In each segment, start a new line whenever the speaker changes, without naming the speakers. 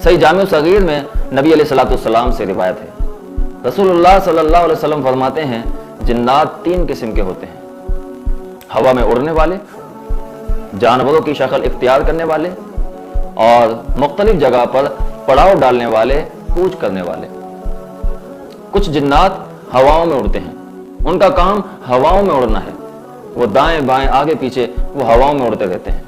صحیح جامع صغیر میں نبی علیہ الصلوۃ والسلام سے روایت ہے، رسول اللہ صلی اللہ علیہ وسلم فرماتے ہیں جنات 3 قسم کے ہوتے ہیں، ہوا میں اڑنے والے، جانوروں کی شکل اختیار کرنے والے، اور مختلف جگہ پر پڑاؤ ڈالنے والے، کوچ کرنے والے۔ کچھ جنات ہواؤں میں اڑتے ہیں، ان کا کام ہواؤں میں اڑنا ہے، وہ دائیں بائیں آگے پیچھے وہ ہواؤں میں اڑتے رہتے ہیں۔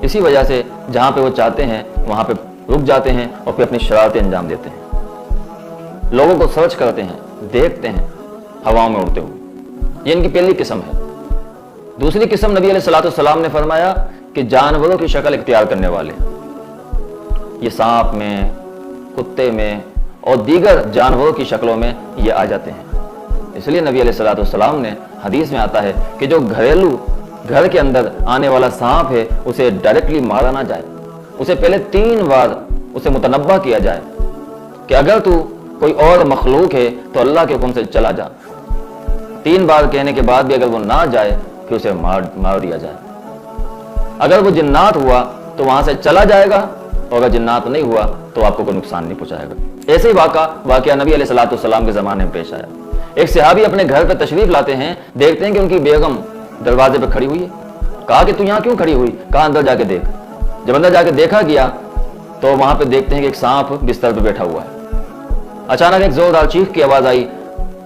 اسی وجہ سے جہاں پہ وہ چاہتے ہیں وہاں پہ رک جاتے ہیں اور پھر اپنی شرارتیں انجام دیتے ہیں، لوگوں کو سرچ کرتے ہیں، دیکھتے ہیں ہواؤں میں اڑتے ہوئے۔ یہ ان کی پہلی قسم ہے۔ دوسری قسم نبی علیہ الصلوۃ والسلام نے فرمایا کہ جانوروں کی شکل اختیار کرنے والے، یہ سانپ میں، کتے میں اور دیگر جانوروں کی شکلوں میں یہ آ جاتے ہیں۔ اس لیے نبی علیہ الصلوۃ والسلام نے حدیث میں آتا ہے کہ جو گھریلو گھر کے اندر آنے والا سانپ ہے اسے ڈائریکٹلی مارا نہ جائے، اسے پہلے 3 بار اسے متنبہ کیا جائے کہ اگر تو کوئی اور مخلوق ہے تو اللہ کے حکم سے چلا جا۔ 3 بار کہنے کے بعد بھی اگر وہ نہ جائے پھر اسے مار دیا جائے۔ اگر وہ جنات ہوا تو وہاں سے چلا جائے گا، اور اگر جنات نہیں ہوا تو آپ کو کوئی نقصان نہیں پہنچائے گا۔ ایسے ہی واقعہ نبی علیہ الصلوۃ والسلام کے زمانے میں پیش آیا۔ ایک صحابی اپنے گھر پہ تشریف لاتے ہیں، دیکھتے ہیں کہ ان کی بیگم دروازے پہ کھڑی ہوئی ہے۔ کہا کہ تو یہاں کیوں کھڑی ہوئی؟ کہا اندر جا کے دیکھ۔ جب اندر جا کے دیکھا گیا تو وہاں پہ دیکھتے ہیں کہ ایک سانپ بستر پہ بیٹھا ہوا ہے۔ اچانک ایک زوردار چیخ کی آواز آئی،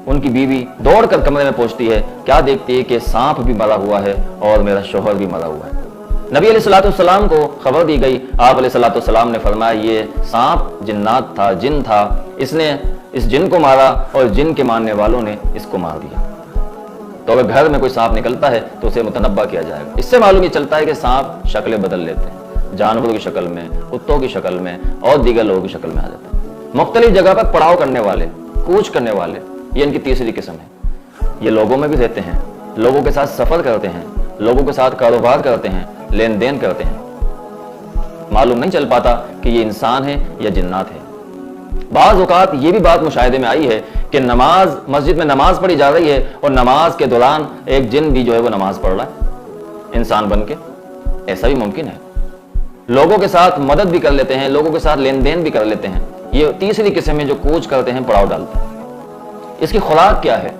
ان کی بیوی دوڑ کر کمرے میں پہنچتی ہے، کیا دیکھتی ہے کہ سانپ بھی مرا ہوا ہے اور میرا شوہر بھی مرا ہوا ہے۔ نبی علیہ الصلوۃ والسلام کو خبر دی گئی، آپ علیہ الصلوۃ والسلام نے فرمایا یہ سانپ جنات تھا، جن تھا، اس نے اس جن کو مارا اور جن کے ماننے والوں نے اس کو مار دیا۔ تو اگر گھر میں کوئی سانپ نکلتا ہے تو اسے متنبہ کیا جائے گا۔ اس سے معلوم یہ چلتا ہے کہ سانپ شکلیں بدل لیتے ہیں، جانوروں کی شکل میں، کتوں کی شکل میں اور دیگر لوگوں کی شکل میں آ جاتے ہیں۔ مختلف جگہ پر پڑاؤ کرنے والے، کوچ کرنے والے، یہ ان کی تیسری قسم ہے۔ یہ لوگوں میں بھی رہتے ہیں، لوگوں کے ساتھ سفر کرتے ہیں، لوگوں کے ساتھ کاروبار کرتے ہیں، لین دین کرتے ہیں۔ معلوم نہیں چل پاتا کہ یہ انسان ہے یا جنات ہے۔ بعض اوقات یہ بھی بات مشاہدے میں آئی ہے کہ مسجد میں نماز پڑھی جا رہی ہے اور نماز کے دوران ایک جن بھی جو ہے وہ نماز پڑھ رہا ہے انسان بن کے، ایسا بھی ممکن ہے۔ لوگوں کے ساتھ مدد بھی کر لیتے ہیں، لوگوں کے ساتھ لین دین بھی کر لیتے ہیں۔ یہ تیسری قسم ہے جو کوچ کرتے ہیں، پڑاؤ ڈالتے ہیں۔ اس کی خوراک کیا ہے؟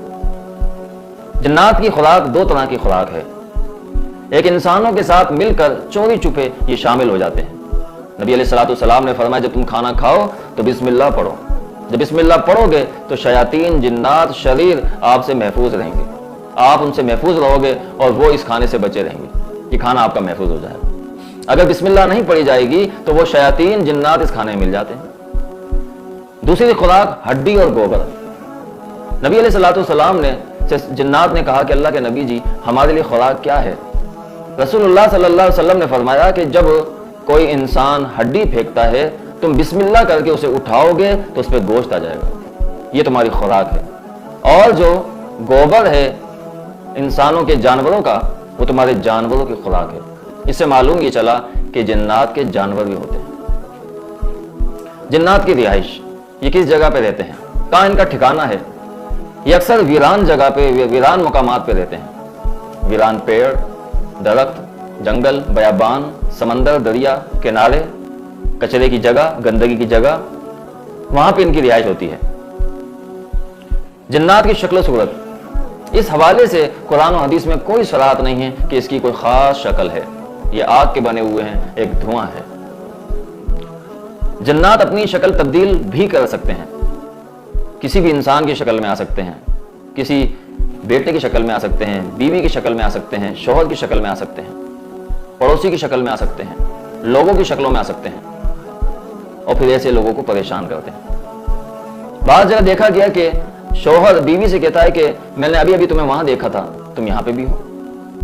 جنات کی خوراک 2 طرح کی خوراک ہے۔ ایک انسانوں کے ساتھ مل کر چوری چھپے یہ شامل ہو جاتے ہیں۔ نبی علیہ الصلوۃ والسلام نے فرمایا جب تم کھانا کھاؤ تو بسم اللہ پڑھو، جب بسم اللہ پڑھو گے تو شیاطین، جنات، شریر آپ سے محفوظ رہیں گے، آپ ان سے محفوظ رہو گے اور وہ اس کھانے سے بچے رہیں گے، یہ کھانا آپ کا محفوظ ہو جائے گا۔ اگر بسم اللہ نہیں پڑھی جائے گی تو وہ شیاطین، جنات اس کھانے میں مل جاتے ہیں۔ دوسری خوراک ہڈی اور گوبر۔ نبی علیہ الصلوۃ والسلام نے جنات نے کہا کہ اللہ کے نبی جی ہمارے لیے خوراک کیا ہے؟ رسول اللہ صلی اللہ علیہ وسلم نے فرمایا کہ جب کوئی انسان ہڈی پھینکتا ہے تم بسم اللہ کر کے اسے اٹھاؤ گے تو اس پہ گوشت آ جائے گا، یہ تمہاری خوراک ہے۔ اور جو گوبر ہے انسانوں کے، جانوروں کا، وہ تمہارے جانوروں کی خوراک ہے۔ اس سے معلوم یہ چلا کہ جنات کے جانور بھی ہوتے ہیں۔ جنات کی رہائش یہ کس جگہ پہ رہتے ہیں؟ کہاں ان کا ٹھکانہ ہے؟ یہ اکثر ویران جگہ پہ، ویران مقامات پہ رہتے ہیں۔ ویران پیڑ، درخت، جنگل، بیابان، سمندر، دریا، کنارے، کچرے کی جگہ، گندگی کی جگہ، وہاں پہ ان کی رہائش ہوتی ہے۔ جنات کی شکل و صورت، اس حوالے سے قرآن و حدیث میں کوئی صراحت نہیں ہے کہ اس کی کوئی خاص شکل ہے۔ یہ آگ کے بنے ہوئے ہیں، ایک دھواں ہے۔ جنات اپنی شکل تبدیل بھی کر سکتے ہیں، کسی بھی انسان کی شکل میں آ سکتے ہیں، کسی بیٹے کی شکل میں آ سکتے ہیں، بیوی کی شکل میں آ سکتے ہیں، شوہر کی شکل میں آ سکتے ہیں، پڑوسی کی شکل میں آ سکتے ہیں، لوگوں کی شکلوں میں آ سکتے ہیں، اور پھر ایسے لوگوں کو پریشان کرتے ہیں۔ بعض جگہ دیکھا گیا کہ شوہر بیوی سے کہتا ہے کہ میں نے ابھی تمہیں وہاں دیکھا تھا، تم یہاں پہ بھی ہو۔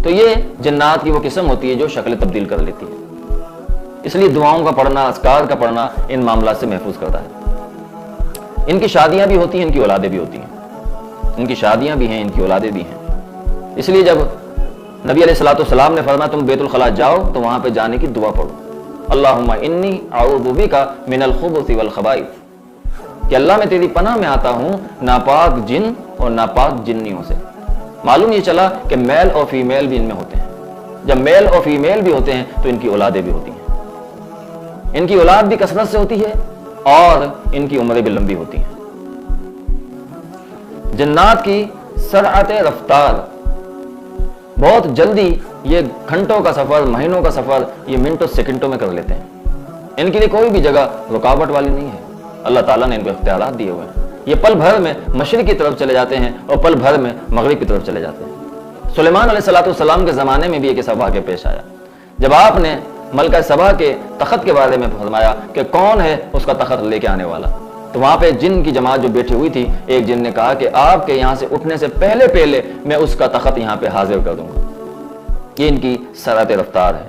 تو یہ جنات کی وہ قسم ہوتی ہے جو شکل تبدیل کر لیتی ہے۔ اس لیے دعاؤں کا پڑھنا، اذکار کا پڑھنا ان معاملات سے محفوظ کرتا ہے۔ ان کی شادیاں بھی ہوتی ہیں، ان کی اولادیں بھی ہوتی ہیں، ان کی شادیاں بھی ہیں، ان کی اولادیں بھی ہیں۔ اس لیے جب نبی علیہ الصلوۃ والسلام نے فرمایا تم بیت الخلاء جاؤ تو وہاں پہ جانے کی دعا پڑھو، اللہم انی اعوذ بک من الخبث والخبائث، کہ اللہ میں تیری پناہ میں آتا ہوں ناپاک جن اور ناپاک جنیوں سے۔ معلوم یہ چلا کہ میل اور فیمیل بھی ان میں ہوتے ہیں۔ جب میل اور فیمیل بھی ہوتے ہیں تو ان کی اولادیں بھی ہوتی ہیں۔ ان کی اولاد بھی کثرت سے ہوتی ہے اور ان کی عمریں بھی لمبی ہوتی ہیں۔ جنات کی سرعت رفتار، بہت جلدی یہ گھنٹوں کا سفر، مہینوں کا سفر یہ منٹوں سیکنڈوں میں کر لیتے ہیں۔ ان کے لیے کوئی بھی جگہ رکاوٹ والی نہیں ہے، اللہ تعالیٰ نے ان کو اختیارات دیے ہوئے ہیں۔ یہ پل بھر میں مشرق کی طرف چلے جاتے ہیں اور پل بھر میں مغرب کی طرف چلے جاتے ہیں۔ سلیمان علیہ السلام کے زمانے میں بھی ایک ایسا واقعہ پیش آیا، جب آپ نے ملکہ سبا کے تخت کے بارے میں فرمایا کہ کون ہے اس کا تخت لے کے آنے والا، تو وہاں پہ جن کی جماعت جو بیٹھی ہوئی تھی، ایک جن نے کہا کہ آپ کے یہاں سے اٹھنے سے پہلے میں اس کا تخت یہاں پہ حاضر کر دوں گا۔ یہ ان کی سرعت رفتار ہے۔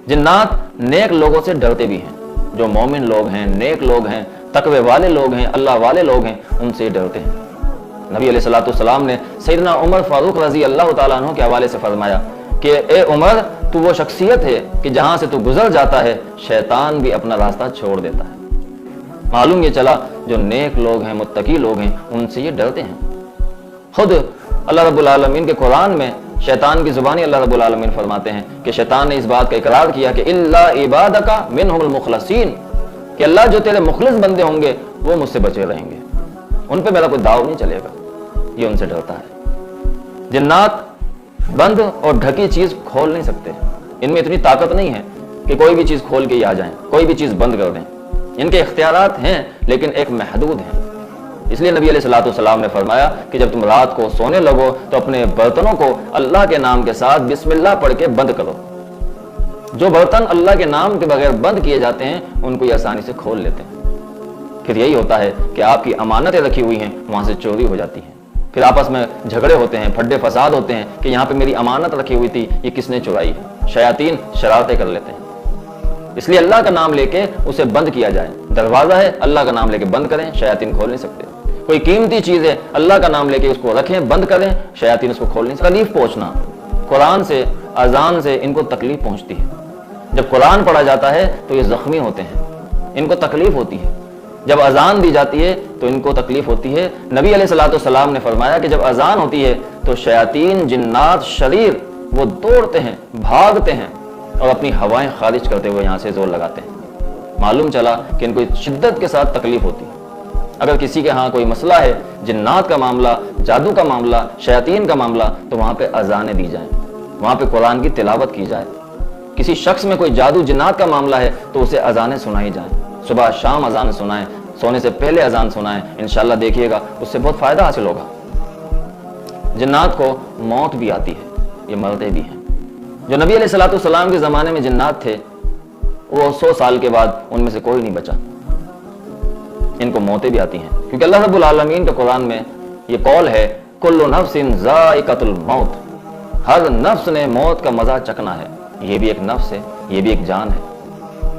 جنات نیک لوگوں سے ڈرتے بھی ہیں، جو مومن لوگ ہیں، نیک لوگ ہیں، تقوی والے لوگ ہیں، اللہ والے لوگ ہیں، ان سے ڈرتے ہیں۔ نبی علیہ السلام نے سیدنا عمر فاروق رضی اللہ تعالیٰ عنہ کے حوالے سے فرمایا کہ اے عمر، تو وہ شخصیت ہے کہ جہاں سے تو گزر جاتا ہے شیطان بھی اپنا راستہ چھوڑ دیتا ہے۔ معلوم یہ چلا جو نیک لوگ ہیں، متقی لوگ ہیں، ان سے یہ ڈرتے ہیں۔ خود اللہ رب العالمین کے قرآن میں شیطان کی زبانی اللہ رب العالمین فرماتے ہیں کہ شیطان نے اس بات کا اقرار کیا کہ الا عبادک منہم المخلصین، کہ اللہ جو تیرے مخلص بندے ہوں گے وہ مجھ سے بچے رہیں گے، ان پہ میرا کوئی داؤ نہیں چلے گا۔ یہ ان سے ڈرتا ہے۔ جنات بند اور ڈھکی چیز کھول نہیں سکتے، ان میں اتنی طاقت نہیں ہے کہ کوئی بھی چیز کھول کے ہی آ جائیں، کوئی بھی چیز بند کر دیں۔ ان کے اختیارات ہیں لیکن ایک محدود ہیں۔ اس لیے نبی علیہ السلام نے فرمایا کہ جب تم رات کو سونے لگو تو اپنے برتنوں کو اللہ کے نام کے ساتھ بسم اللہ پڑھ کے بند کرو۔ جو برتن اللہ کے نام کے بغیر بند کیے جاتے ہیں ان کو یہ آسانی سے کھول لیتے ہیں۔ پھر یہی ہوتا ہے کہ آپ کی امانتیں رکھی ہوئی ہیں وہاں سے چوری ہو جاتی ہیں، پھر آپس میں جھگڑے ہوتے ہیں، پھڈے فساد ہوتے ہیں کہ یہاں پہ میری امانت رکھی ہوئی تھی، یہ کس نے چرائی ہے۔ شیاطین شرارتیں کر لیتے ہیں، اس لیے اللہ کا نام لے کے اسے بند کیا جائے۔ دروازہ ہے، اللہ کا نام لے کے بند کریں، شیاطین کھول نہیں سکتے۔ کوئی قیمتی چیز ہے، اللہ کا نام لے کے اس کو رکھیں، بند کریں، شیاطین اس کو کھول نہیں سکتے۔ تکلیف پہنچنا، قرآن سے، اذان سے ان کو تکلیف پہنچتی ہے۔ جب قرآن پڑھا جاتا ہے تو یہ زخمی ہوتے ہیں، ان کو تکلیف ہوتی ہے۔ جب اذان دی جاتی ہے تو ان کو تکلیف ہوتی ہے۔ نبی علیہ السلام نے فرمایا کہ جب اذان ہوتی ہے تو شیاطین، جنات، شریر وہ دوڑتے ہیں، بھاگتے ہیں اور اپنی ہوائیں خارج کرتے ہوئے یہاں سے زور لگاتے ہیں۔ معلوم چلا کہ ان کو شدت کے ساتھ تکلیف ہوتی ہے۔ اگر کسی کے ہاں کوئی مسئلہ ہے، جنات کا معاملہ، جادو کا معاملہ، شیاطین کا معاملہ، تو وہاں پہ اذانیں دی جائیں، وہاں پہ قرآن کی تلاوت کی جائے۔ کسی شخص میں کوئی جادو جنات کا معاملہ ہے تو اسے اذانیں سنائی جائیں، صبح شام اذان سنائیں، سونے سے پہلے اذان سنائیں، انشاءاللہ دیکھیے گا اس سے بہت فائدہ حاصل ہوگا۔ جنات کو موت بھی آتی ہے، یہ مرتے بھی ہیں۔ جو نبی علیہ السلام کے زمانے میں جنات تھے وہ 100 سال کے بعد ان میں سے کوئی نہیں بچا، ان کو موتیں بھی آتی ہیں، کیونکہ اللہ رب العالمین کے قرآن میں یہ قول ہے کل نفس ذائقۃ الموت، ہر نفس نے موت کا مزہ چکھنا ہے۔ یہ بھی ایک نفس ہے، یہ بھی ایک جان ہے۔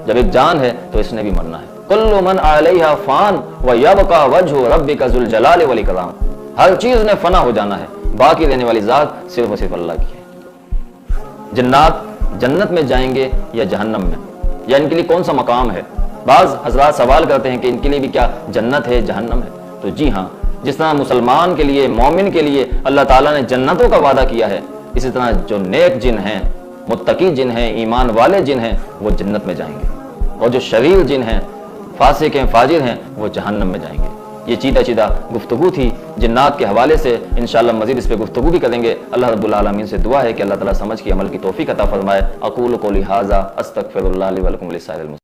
جب ایک جان ہے تو اس نے بھی مرنا ہے۔ کل من علیہا فان ویبقى وجہ ربک ذو الجلال والاکرام، ہر چیز نے فنا ہو جانا ہے، باقی رہنے والی ذات صرف اور صرف اللہ کی ہے۔ جنات جنت میں جائیں گے یا جہنم میں، یا ان کے لیے کون سا مقام ہے؟ بعض حضرات سوال کرتے ہیں کہ ان کے لیے بھی کیا جنت ہے، جہنم ہے؟ تو جی ہاں، جس طرح مسلمان کے لیے، مومن کے لیے اللہ تعالیٰ نے جنتوں کا وعدہ کیا ہے، اسی طرح جو نیک جن ہیں، متقی جن ہیں، ایمان والے جن ہیں، وہ جنت میں جائیں گے، اور جو شریر جن ہیں، فاسق ہیں، فاجر ہیں، وہ جہنم میں جائیں گے۔ یہ چیدہ گفتگو تھی جنات کے حوالے سے، انشاءاللہ مزید اس پہ گفتگو بھی کریں گے۔ اللہ رب العالمین سے دعا ہے کہ اللہ تعالیٰ سمجھ کے عمل کی توفیق عطا فرمائے۔ اقول قولی ھذا استغفر اللہ لی ولکم ولسائر المسلمین۔